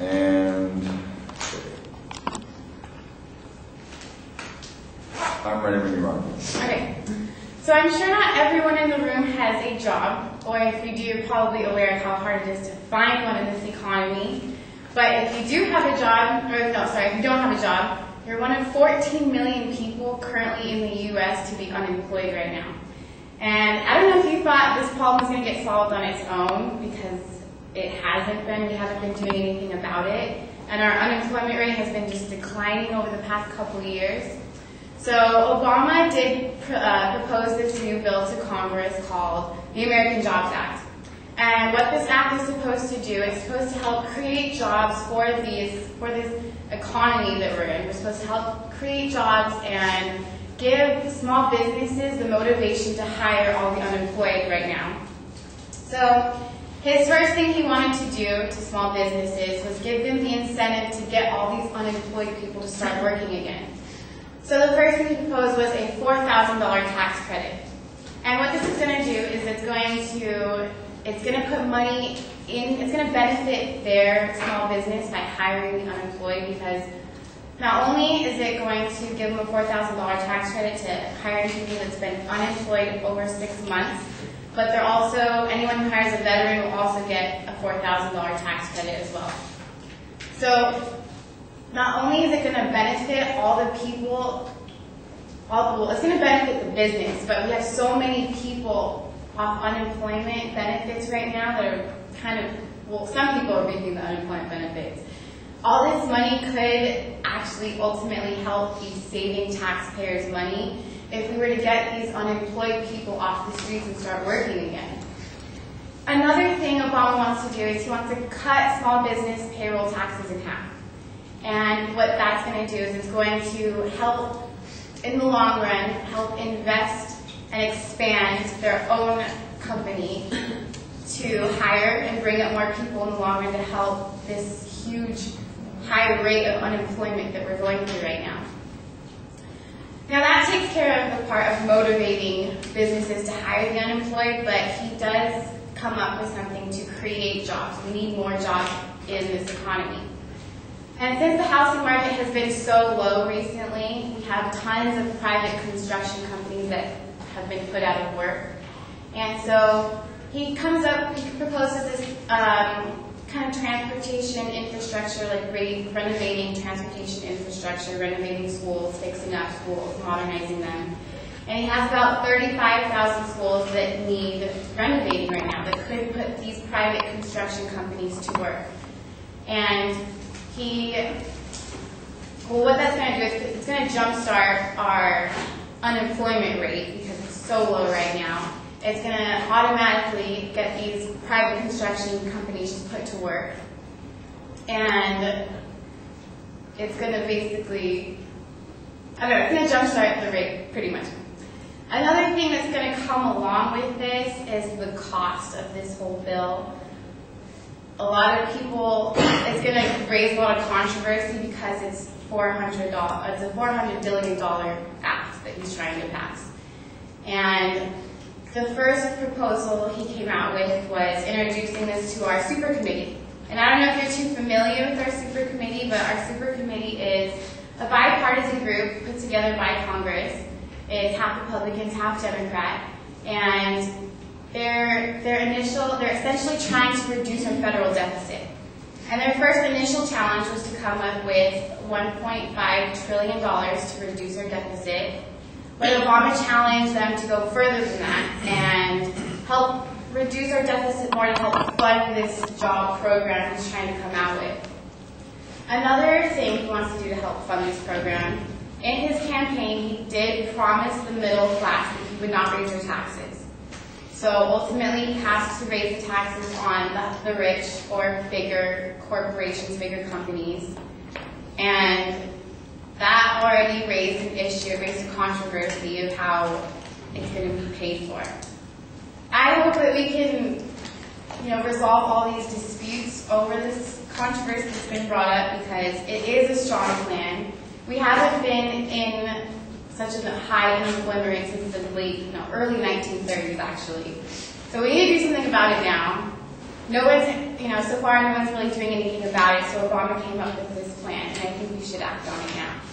And I'm ready when you are. Okay. So I'm sure not everyone in the room has a job, or if you do, you're probably aware of how hard it is to find one in this economy. But if you do have a job, if you don't have a job, you're one of 14 million people currently in the U.S. to be unemployed right now. And I don't know if you thought this problem was going to get solved on its own, because it hasn't been. We haven't been doing anything about it. And our unemployment rate has been just declining over the past couple of years. So Obama did propose this new bill to Congress called the American Jobs Act. And what this act is supposed to do, it's supposed to help create jobs for this economy that we're in. We're supposed to help create jobs and give small businesses the motivation to hire all the unemployed right now. So his first thing he wanted to do to small businesses was give them the incentive to get all these unemployed people to start working again. So the first thing he proposed was a $4,000 tax credit. And what this is going to do is it's going to put money in, it's going to benefit their small business by hiring the unemployed, because not only is it going to give them a $4,000 tax credit to hiring people that's been unemployed over 6 months, but they're also, anyone who hires a veteran will also get a $4,000 tax credit as well. So not only is it going to benefit all the people, it's going to benefit the business, but we have so many people off unemployment benefits right now that are some people are reaping the unemployment benefits. All this money could actually ultimately help be saving taxpayers money if we were to get these unemployed people off the streets and start working again. Another thing Obama wants to do is he wants to cut small business payroll taxes in half. And what that's going to do is it's going to help, in the long run, help invest and expand their own company to hire and bring up more people in the long run to help this huge high rate of unemployment that we're going through right now. Now that takes care of the part of motivating businesses to hire the unemployed, but he does come up with something to create jobs. We need more jobs in this economy. And since the housing market has been so low recently, we have tons of private construction companies that have been put out of work. And so he proposes this kind of transportation infrastructure, like renovating transportation infrastructure, renovating schools, fixing up schools, modernizing them. And he has about 35,000 schools that need renovating right now that could put these private construction companies to work. And what that's going to do is it's going to jumpstart our unemployment rate, because it's so low right now. It's going to automatically get these private construction companies put to work. And it's going to basically, it's going to jumpstart the rate pretty much. Another thing that's going to come along with this is the cost of this whole bill. A lot of people, it's going to raise a lot of controversy because it's a $400 billion act that he's trying to pass. And the first proposal he came out with was introducing this to our super committee. And I don't know if you're too familiar with our super committee, but our super committee is a bipartisan group put together by Congress. It's half Republicans, half Democrat. And they're essentially trying to reduce our federal deficit. And their first initial challenge was to come up with $1.5 trillion to reduce our deficit. But Obama challenged them to go further than that and help reduce our deficit more to help fund this job program he's trying to come out with. Another thing he wants to do to help fund this program, in his campaign he did promise the middle class that he would not raise their taxes. So ultimately he has to raise the taxes on the rich or bigger corporations, bigger companies. And that already raised an issue, raised a controversy of how it's going to be paid for. I hope that we can, resolve all these disputes over this controversy that's been brought up, because it is a strong plan. We haven't been in such a high unemployment rate since the early 1930s, actually. So we need to do something about it now. no one's, so far no one's really doing anything about it, so Obama came up with this plan, and I think we should act on it now.